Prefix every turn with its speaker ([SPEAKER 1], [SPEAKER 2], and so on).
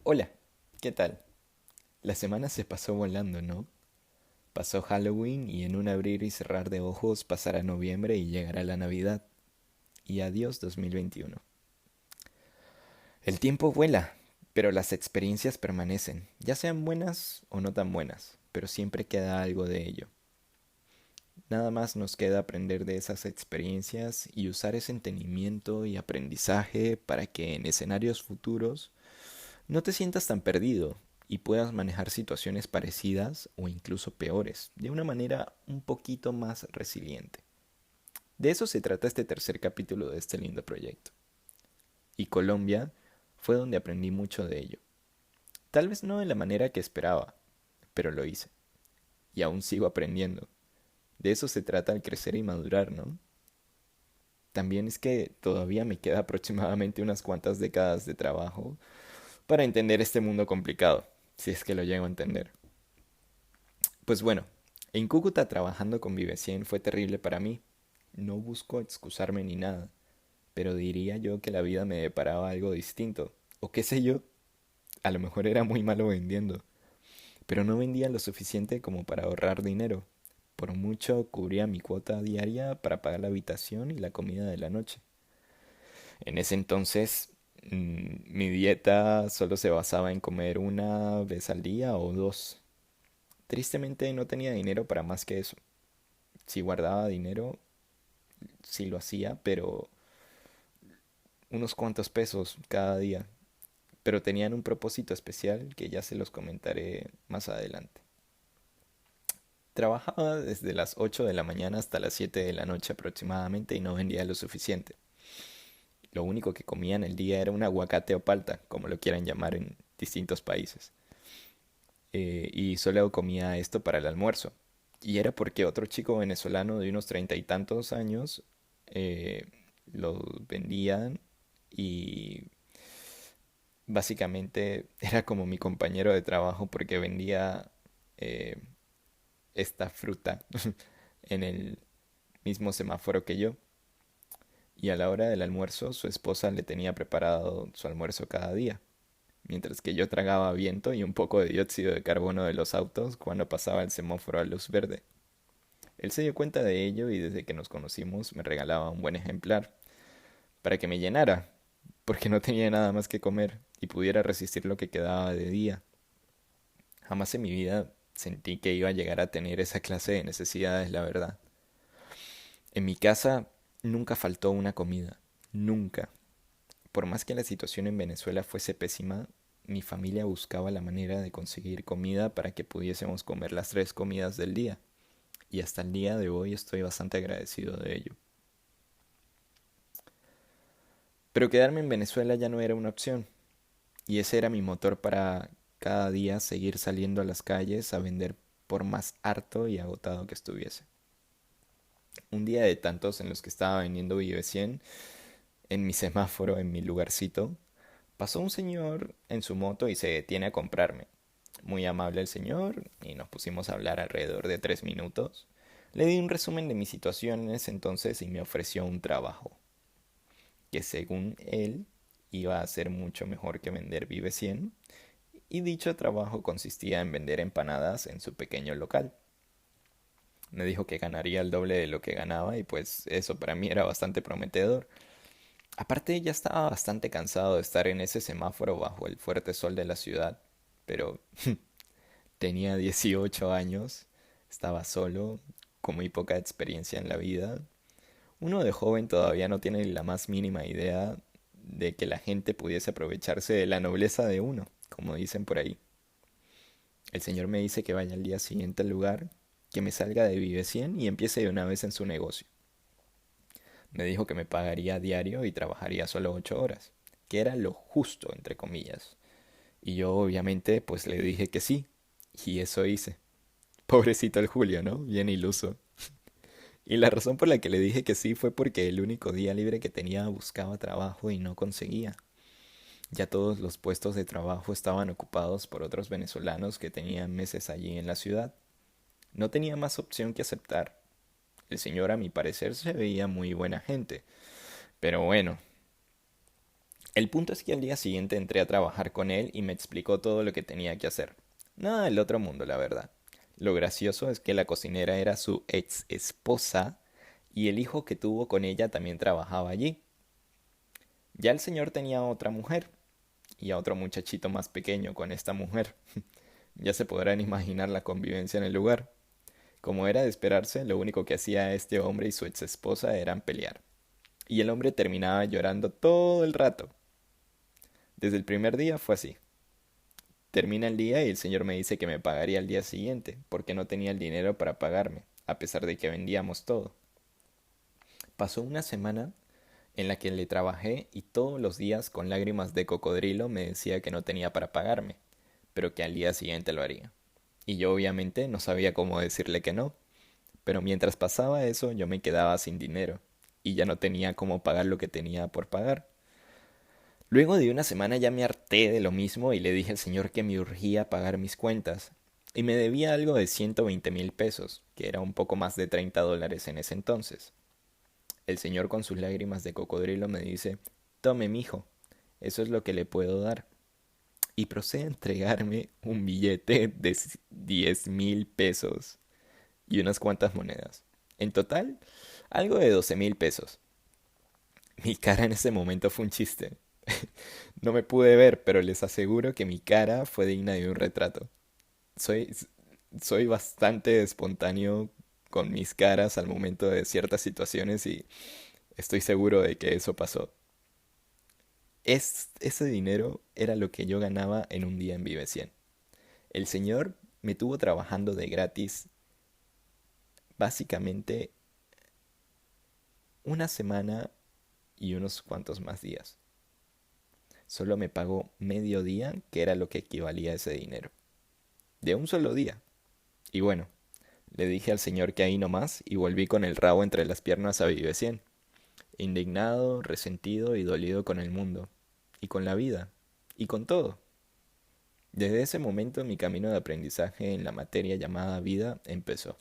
[SPEAKER 1] Hola, ¿qué tal? La semana se pasó volando, ¿no? Pasó Halloween y en un abrir y cerrar de ojos pasará noviembre y llegará la Navidad. Y adiós 2021. El tiempo vuela, pero las experiencias permanecen, ya sean buenas o no tan buenas, pero siempre queda algo de ello. Nada más nos queda aprender de esas experiencias y usar ese entendimiento y aprendizaje para que en escenarios futuros no te sientas tan perdido y puedas manejar situaciones parecidas o incluso peores de una manera un poquito más resiliente. De eso se trata este tercer capítulo de este lindo proyecto. Y Colombia fue donde aprendí mucho de ello. Tal vez no de la manera que esperaba, pero lo hice. Y aún sigo aprendiendo. De eso se trata el crecer y madurar, ¿no? También es que todavía me queda aproximadamente unas cuantas décadas de trabajo para entender este mundo complicado, si es que lo llego a entender. Pues bueno, en Cúcuta trabajando con Vivecien fue terrible para mí. No busco excusarme ni nada, pero diría yo que la vida me deparaba algo distinto. O qué sé yo, a lo mejor era muy malo vendiendo, pero no vendía lo suficiente como para ahorrar dinero. Por mucho cubría mi cuota diaria para pagar la habitación y la comida de la noche. En ese entonces, mi dieta solo se basaba en comer una vez al día o dos. Tristemente no tenía dinero para más que eso. Si guardaba dinero, sí lo hacía, pero unos cuantos pesos cada día. Pero tenían un propósito especial que ya se los comentaré más adelante. Trabajaba desde las 8 de la mañana hasta las 7 de la noche aproximadamente y no vendía lo suficiente. Lo único que comía en el día era un aguacate o palta, como lo quieran llamar en distintos países. Y solo comía esto para el almuerzo. Y era porque otro chico venezolano de unos treinta y tantos años eh, lo vendían y básicamente era como mi compañero de trabajo porque vendía eh, esta fruta en el mismo semáforo que yo. Y a la hora del almuerzo su esposa le tenía preparado su almuerzo cada día, mientras que yo tragaba viento y un poco de dióxido de carbono de los autos cuando pasaba el semáforo a luz verde. Él se dio cuenta de ello y desde que nos conocimos me regalaba un buen ejemplar para que me llenara, porque no tenía nada más que comer y pudiera resistir lo que quedaba de día. Jamás en mi vida sentí que iba a llegar a tener esa clase de necesidades, la verdad. En mi casa nunca faltó una comida, nunca. Por más que la situación en Venezuela fuese pésima, mi familia buscaba la manera de conseguir comida para que pudiésemos comer las tres comidas del día. Y hasta el día de hoy estoy bastante agradecido de ello. Pero quedarme en Venezuela ya no era una opción, y ese era mi motor para cada día seguir saliendo a las calles a vender por más harto y agotado que estuviese. Un día de tantos en los que estaba vendiendo Vive 100, en mi semáforo, en mi lugarcito, pasó un señor en su moto y se detiene a comprarme. Muy amable el señor, y nos pusimos a hablar alrededor de 3 minutos. Le di un resumen de mi situación en ese entonces y me ofreció un trabajo, que según él iba a ser mucho mejor que vender Vive 100, y dicho trabajo consistía en vender empanadas en su pequeño local. Me dijo que ganaría el doble de lo que ganaba y pues eso para mí era bastante prometedor. Aparte ya estaba bastante cansado de estar en ese semáforo bajo el fuerte sol de la ciudad, pero tenía 18 años, estaba solo, con muy poca experiencia en la vida. Uno de joven todavía no tiene la más mínima idea de que la gente pudiese aprovecharse de la nobleza de uno, como dicen por ahí. El señor me dice que vaya al día siguiente al lugar, que me salga de Vive 100 y empiece de una vez en su negocio. Me dijo que me pagaría diario y trabajaría solo 8 horas, que era lo justo, entre comillas. Y yo obviamente pues le dije que sí, y eso hice. Pobrecito el Julio, ¿no? Bien iluso. Y la razón por la que le dije que sí fue porque el único día libre que tenía buscaba trabajo y no conseguía. Ya todos los puestos de trabajo estaban ocupados por otros venezolanos que tenían meses allí en la ciudad. No tenía más opción que aceptar. El señor a mi parecer se veía muy buena gente. Pero bueno, El punto es que al día siguiente entré a trabajar con él y me explicó todo lo que tenía que hacer. Nada del otro mundo, la verdad. Lo gracioso es que la cocinera era su ex esposa y el hijo que tuvo con ella también trabajaba allí. Ya el señor tenía otra mujer y a otro muchachito más pequeño con esta mujer. Ya se podrán imaginar la convivencia en el lugar. Como era de esperarse, lo único que hacía este hombre y su ex esposa eran pelear. Y el hombre terminaba llorando todo el rato. Desde el primer día fue así. Termina el día y el señor me dice que me pagaría al día siguiente, porque no tenía el dinero para pagarme, a pesar de que vendíamos todo. Pasó una semana en la que le trabajé y todos los días con lágrimas de cocodrilo me decía que no tenía para pagarme, pero que al día siguiente lo haría. Y yo obviamente no sabía cómo decirle que no, pero mientras pasaba eso yo me quedaba sin dinero y ya no tenía cómo pagar lo que tenía por pagar. Luego de una semana ya me harté de lo mismo y le dije al señor que me urgía pagar mis cuentas y me debía algo de 120.000 pesos, que era un poco más de $30 en ese entonces. El señor con sus lágrimas de cocodrilo me dice: tome, mijo, eso es lo que le puedo dar. Y procede a entregarme un billete de 10.000 pesos y unas cuantas monedas. En total, algo de 12.000 pesos. Mi cara en ese momento fue un chiste. No me pude ver, pero les aseguro que mi cara fue digna de un retrato. Soy, soy bastante espontáneo con mis caras al momento de ciertas situaciones y estoy seguro de que eso pasó. Ese dinero era lo que yo ganaba en un día en Vive 100. El señor me tuvo trabajando de gratis básicamente una semana y unos cuantos más días. Solo me pagó medio día, que era lo que equivalía a ese dinero. De un solo día. Y bueno, le dije al señor que ahí nomás y volví con el rabo entre las piernas a Vive 100, indignado, resentido y dolido con el mundo, y con la vida, y con todo. Desde ese momento mi camino de aprendizaje en la materia llamada vida empezó.